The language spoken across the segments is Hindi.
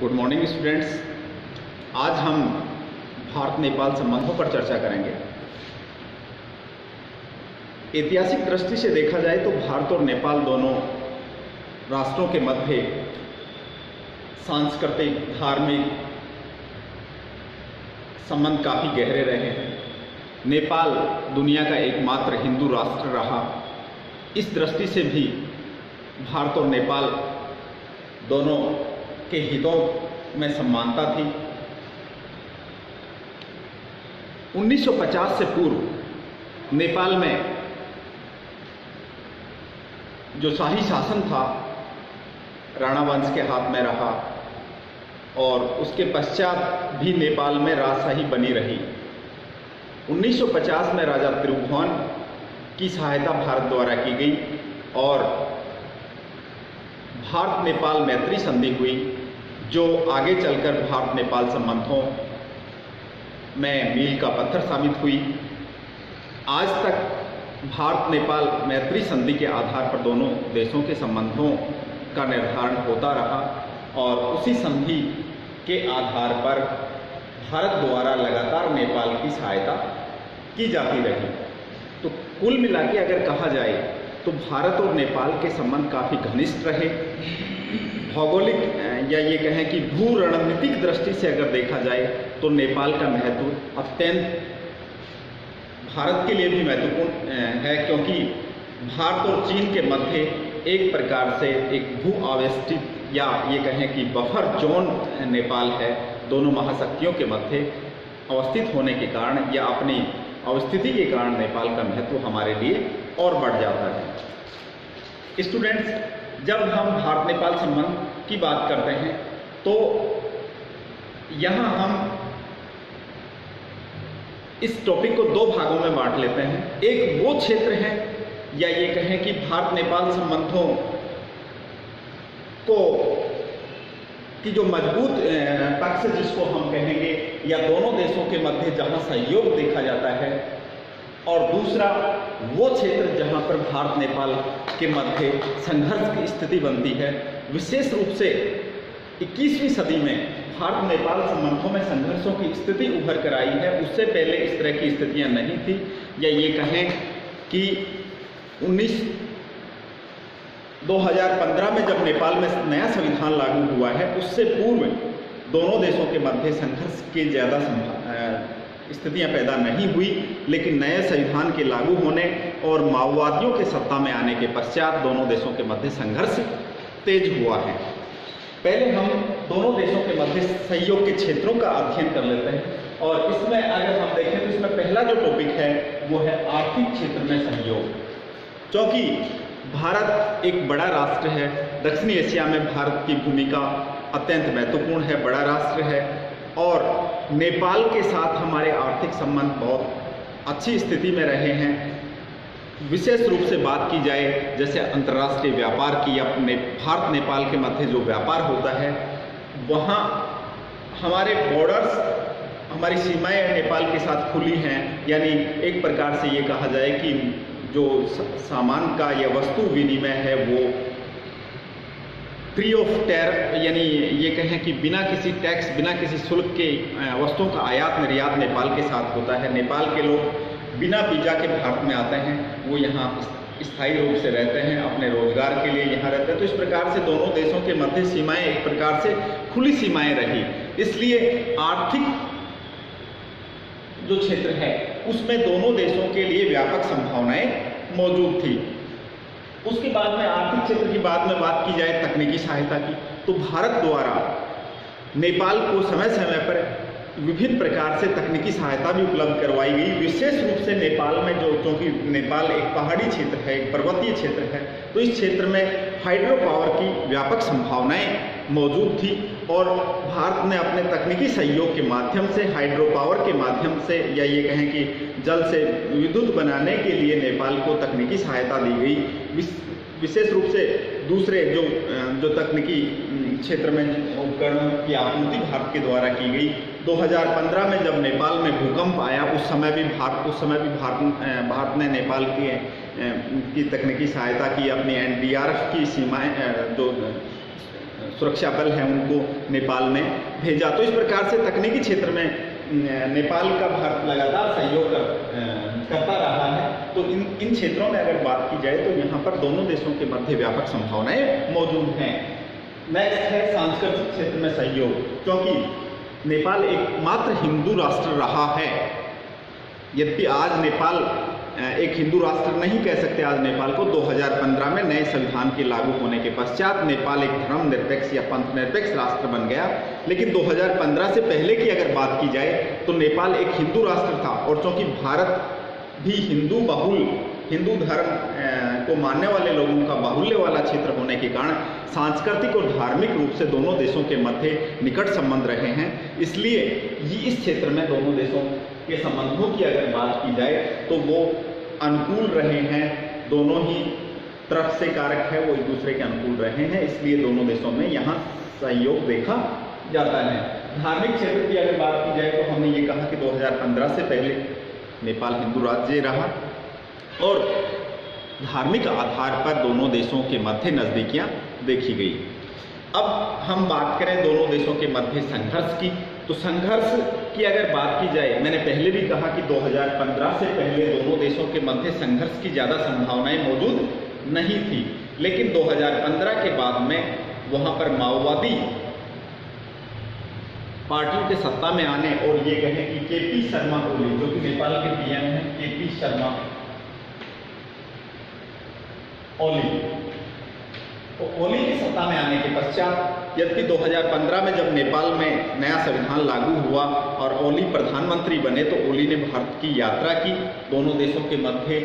Good morning students. आज हम भारत नेपाल संबंधों पर चर्चा करेंगे। ऐतिहासिक दृष्टि से देखा जाए तो भारत और नेपाल दोनों राष्ट्रों के मध्य सांस्कृतिक धार्मिक संबंध काफ़ी गहरे रहे हैं। नेपाल दुनिया का एकमात्र हिंदू राष्ट्र रहा। इस दृष्टि से भी भारत और नेपाल दोनों के हितों में समानता थी। 1950 से पूर्व नेपाल में जो शाही शासन था राणा वंश के हाथ में रहा और उसके पश्चात भी नेपाल में राजशाही बनी रही। 1950 में राजा त्रिभुवन की सहायता भारत द्वारा की गई और भारत नेपाल मैत्री संधि हुई, जो आगे चलकर भारत नेपाल संबंधों में मील का पत्थर साबित हुई। आज तक भारत नेपाल मैत्री संधि के आधार पर दोनों देशों के संबंधों का निर्धारण होता रहा और उसी संधि के आधार पर भारत द्वारा लगातार नेपाल की सहायता की जाती रही। तो कुल मिला के अगर कहा जाए तो भारत और नेपाल के संबंध काफ़ी घनिष्ठ रहे। भौगोलिक या ये कहें कि भू रणनीतिक दृष्टि से अगर देखा जाए तो नेपाल का महत्व अत्यंत भारत के लिए भी महत्वपूर्ण है, क्योंकि भारत और चीन के मध्य एक प्रकार से एक भू आवेष्टित या ये कहें कि बफर जोन नेपाल है। दोनों महाशक्तियों के मध्य अवस्थित होने के कारण या अपनी अवस्थिति के कारण नेपाल का महत्व हमारे लिए और बढ़ जाता है। स्टूडेंट्स, जब हम भारत नेपाल संबंध की बात करते हैं तो यहाँ हम इस टॉपिक को दो भागों में बांट लेते हैं। एक वो क्षेत्र है या ये कहें कि भारत नेपाल संबंधों को की जो मजबूत पक्ष जिसको हम कहेंगे या दोनों देशों के मध्य जहाँ सहयोग देखा जाता है, और दूसरा वो क्षेत्र जहाँ पर भारत नेपाल के मध्य संघर्ष की स्थिति बनती है। विशेष रूप से 21वीं सदी में भारत नेपाल संबंधों में संघर्षों की स्थिति उभर कर आई है। उससे पहले इस तरह की स्थितियाँ नहीं थी, या ये कहें कि 2015 में जब नेपाल में नया संविधान लागू हुआ है, उससे पूर्व दोनों देशों के मध्य संघर्ष की ज़्यादा स्थितियां पैदा नहीं हुई। लेकिन नए संविधान के लागू होने और माओवादियों के सत्ता में आने के पश्चात दोनों देशों के मध्य संघर्ष तेज हुआ है। पहले हम दोनों देशों के मध्य सहयोग के क्षेत्रों का अध्ययन कर लेते हैं, और इसमें अगर हम देखें तो इसमें पहला जो टॉपिक है वो है आर्थिक क्षेत्र में सहयोग। क्योंकि भारत एक बड़ा राष्ट्र है, दक्षिणी एशिया में भारत की भूमिका अत्यंत महत्वपूर्ण है, बड़ा राष्ट्र है, और नेपाल के साथ हमारे आर्थिक संबंध बहुत अच्छी स्थिति में रहे हैं। विशेष रूप से बात की जाए जैसे अंतर्राष्ट्रीय व्यापार की, अपने भारत नेपाल के मध्य जो व्यापार होता है वहाँ हमारे बॉर्डर्स, हमारी सीमाएं नेपाल के साथ खुली हैं। यानी एक प्रकार से ये कहा जाए कि जो सामान का या वस्तु विनिमय है वो फ्री ऑफ टैरिफ, यानी ये कहें कि बिना किसी टैक्स, बिना किसी शुल्क के वस्तुओं का आयात निर्यात नेपाल के साथ होता है। नेपाल के लोग बिना वीजा के भारत में आते हैं, वो यहाँ स्थायी रूप से रहते हैं, अपने रोजगार के लिए यहाँ रहते हैं। तो इस प्रकार से दोनों देशों के मध्य सीमाएं एक प्रकार से खुली सीमाएं रही। इसलिए आर्थिक जो क्षेत्र है उसमें दोनों देशों के लिए व्यापक संभावनाएं मौजूद थी। उसके बाद में आर्थिक क्षेत्र की बाद में बात की जाए तकनीकी सहायता की, तो भारत द्वारा नेपाल को समय समय पर विभिन्न प्रकार से तकनीकी सहायता भी उपलब्ध करवाई गई। विशेष रूप से नेपाल में जो, क्योंकि नेपाल एक पहाड़ी क्षेत्र है, एक पर्वतीय क्षेत्र है, तो इस क्षेत्र में हाइड्रो पावर की व्यापक संभावनाएं मौजूद थी, और भारत ने अपने तकनीकी सहयोग के माध्यम से, हाइड्रो पावर के माध्यम से, या ये कहें कि जल से विद्युत बनाने के लिए नेपाल को तकनीकी सहायता दी गई। विशेष रूप से दूसरे जो तकनीकी क्षेत्र में उपकरणों की आपूर्ति भारत के द्वारा की गई। 2015 में जब नेपाल में भूकंप आया, उस समय भी भारत ने नेपाल की तकनीकी सहायता की, अपनी एनडीआरएफ की सीमाएं जो सुरक्षा बल हैं उनको नेपाल में भेजा। तो इस प्रकार से तकनीकी क्षेत्र में नेपाल का भारत लगातार सहयोग करता रहा है। तो इन क्षेत्रों में अगर बात की जाए तो यहाँ पर दोनों देशों के मध्य व्यापक संभावनाएं मौजूद हैं। नेक्स्ट है सांस्कृतिक क्षेत्र में सहयोग, क्योंकि नेपाल एकमात्र हिंदू राष्ट्र रहा है। यद्यपि आज नेपाल एक हिंदू राष्ट्र नहीं कह सकते आज नेपाल को। 2015 में नए संविधान के लागू होने के पश्चात नेपाल एक धर्मनिरपेक्ष या पंथ निरपेक्ष राष्ट्र बन गया। लेकिन 2015 से पहले की अगर बात की जाए तो नेपाल एक हिंदू राष्ट्र था, और चूंकि भारत भी हिंदू धर्म को मानने वाले लोगों का बाहुल्य वाला क्षेत्र होने के कारण सांस्कृतिक और धार्मिक रूप से दोनों देशों के मध्य निकट संबंध रहे हैं। इसलिए इस क्षेत्र में दोनों देशों के संबंधों की अगर बात की जाए तो वो अनुकूल रहे हैं। दोनों ही तरफ से कारक है वो एक दूसरे के अनुकूल रहे हैं, इसलिए दोनों देशों में यहाँ सहयोग देखा जाता है। धार्मिक क्षेत्र की अगर बात की जाए तो हमने ये कहा कि 2015 से पहले नेपाल हिंदू राज्य रहा और धार्मिक आधार पर दोनों देशों के मध्य नज़दीकियाँ देखी गई। अब हम बात करें दोनों देशों के मध्य संघर्ष की, तो संघर्ष की अगर बात की जाए, मैंने पहले भी कहा कि 2015 से पहले दोनों देशों के मध्य संघर्ष की ज़्यादा संभावनाएं मौजूद नहीं थी। लेकिन 2015 के बाद में वहाँ पर माओवादी पार्टियों के सत्ता में आने और ये कहें कि केपी शर्मा ओली, जो कि नेपाल के पीएम हैं, केपी शर्मा ओली की सत्ता में आने के पश्चात, यद्यपि 2015 में जब नेपाल में नया संविधान लागू हुआ और ओली प्रधानमंत्री बने तो ओली ने भारत की यात्रा की, दोनों देशों के मध्य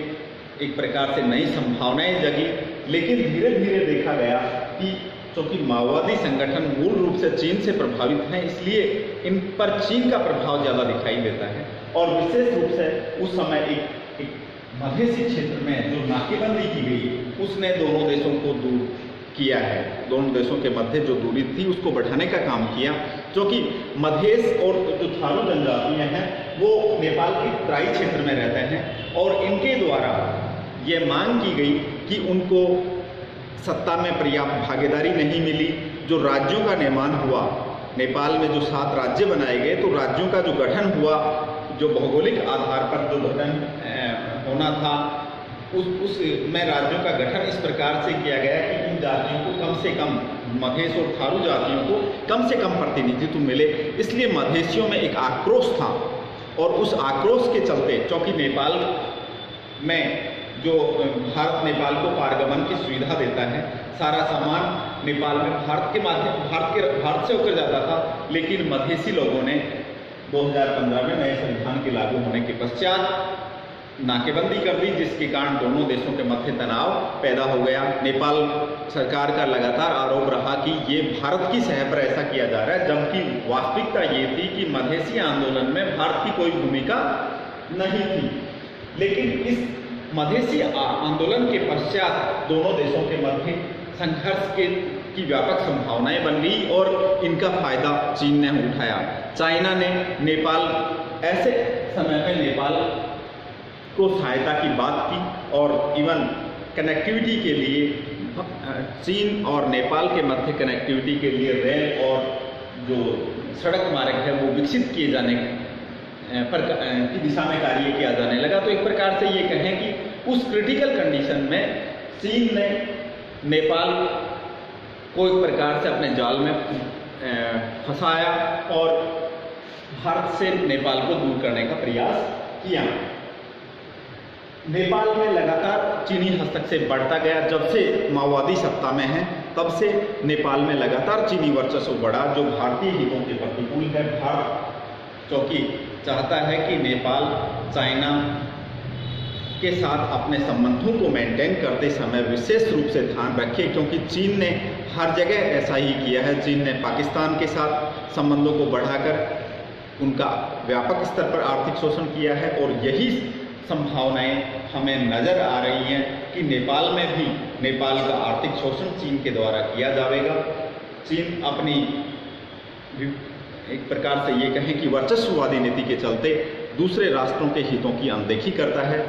एक प्रकार से नई संभावनाएं जगी। लेकिन धीरे धीरे देखा गया कि क्योंकि माओवादी संगठन मूल रूप से चीन से प्रभावित हैं, इसलिए इन पर चीन का प्रभाव ज़्यादा दिखाई देता है। और विशेष रूप से उस समय एक मधेसी क्षेत्र में जो नाकेबंदी की गई उसने दोनों देशों को दूर किया है। दोनों देशों के मध्य जो दूरी थी उसको बढ़ाने का काम किया, क्योंकि मधेश और जो थारू जनजातियाँ हैं वो नेपाल के तराई क्षेत्र में रहते हैं और इनके द्वारा ये मांग की गई कि उनको सत्ता में पर्याप्त भागीदारी नहीं मिली। जो राज्यों का निर्माण हुआ, नेपाल में जो 7 राज्य बनाए गए, तो राज्यों का जो गठन हुआ, जो भौगोलिक आधार पर जो गठन होना था, उस में राज्यों का गठन इस प्रकार से किया गया कि इन जातियों को कम से कम, मधेश और थारू जातियों को कम से कम प्रतिनिधित्व मिले। इसलिए मधेशियों में एक आक्रोश था और उस आक्रोश के चलते, चूँकि नेपाल में जो भारत नेपाल को पारगमन की सुविधा देता है, सारा सामान नेपाल में भारत से होकर जाता था। लेकिन मधेसी लोगों ने 2015 में नए संविधान के लागू होने के पश्चात नाकेबंदी कर दी, जिसके कारण दोनों देशों के मध्य तनाव पैदा हो गया। नेपाल सरकार का लगातार आरोप रहा कि ये भारत की सह पर ऐसा किया जा रहा है, जबकि वास्तविकता ये थी कि मधेसी आंदोलन में भारत की कोई भूमिका नहीं थी। लेकिन इस मधेसी आंदोलन के पश्चात दोनों देशों के मध्य संघर्ष की व्यापक संभावनाएं बन गई और इनका फायदा चीन ने उठाया। चाइना ने ऐसे समय में नेपाल को सहायता की बात की और इवन कनेक्टिविटी के लिए चीन और नेपाल के मध्य कनेक्टिविटी के लिए रेल और जो सड़क मार्ग है वो विकसित किए जाने की दिशा में कार्य किया जाने लगा। तो एक प्रकार से ये कहें कि उस क्रिटिकल कंडीशन में चीन ने नेपाल को एक प्रकार से अपने जाल में फंसाया और भारत से नेपाल को दूर करने का प्रयास किया। नेपाल में लगातार चीनी हस्तक्षेप बढ़ता गया। जब से माओवादी सत्ता में है तब से नेपाल में लगातार चीनी वर्चस्व बढ़ा, जो भारतीय हितों के प्रतिकूल है। भारत क्योंकि चाहता है कि नेपाल चाइना के साथ अपने संबंधों को मेंटेन करते समय विशेष रूप से ध्यान रखे, क्योंकि चीन ने हर जगह ऐसा ही किया है। चीन ने पाकिस्तान के साथ संबंधों को बढ़ाकर उनका व्यापक स्तर पर आर्थिक शोषण किया है और यही संभावनाएं हमें नज़र आ रही हैं कि नेपाल में भी नेपाल का आर्थिक शोषण चीन के द्वारा किया जाएगा। चीन अपनी एक प्रकार से ये कहें कि वर्चस्ववादी नीति के चलते दूसरे राष्ट्रों के हितों की अनदेखी करता है।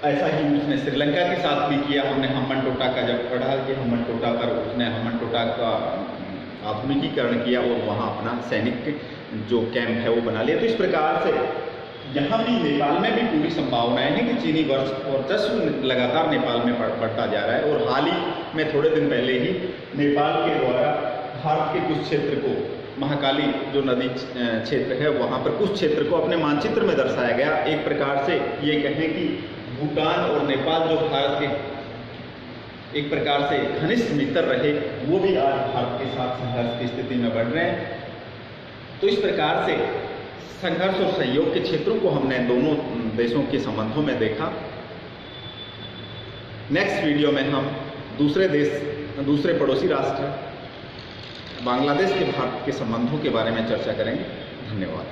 ऐसा ही उसने श्रीलंका के साथ भी किया। हमने हम्बन टोटा का जब पढ़ा कि हम्बन टोटा पर उसने हम्बन टोटा का आधुनिकीकरण किया और वहाँ अपना सैनिक जो कैंप है वो बना लिया। तो इस प्रकार से यहाँ भी नेपाल में भी पूरी संभावनाएं हैं कि चीनी वर्चस्व लगातार नेपाल में बढ़ता जा रहा है। और हाल ही में थोड़े दिन पहले ही नेपाल के द्वारा भारत के कुछ क्षेत्र को, महाकाली जो नदी क्षेत्र है वहाँ पर कुछ क्षेत्र को अपने मानचित्र में दर्शाया गया। एक प्रकार से ये कहें कि भूटान और नेपाल जो भारत के एक प्रकार से घनिष्ठ मित्र रहे, वो भी आज भारत के साथ संघर्ष की स्थिति में बढ़ रहे हैं। तो इस प्रकार से संघर्ष और सहयोग के क्षेत्रों को हमने दोनों देशों के संबंधों में देखा। नेक्स्ट वीडियो में हम दूसरे पड़ोसी राष्ट्र बांग्लादेश के भारत के संबंधों के बारे में चर्चा करेंगे। धन्यवाद।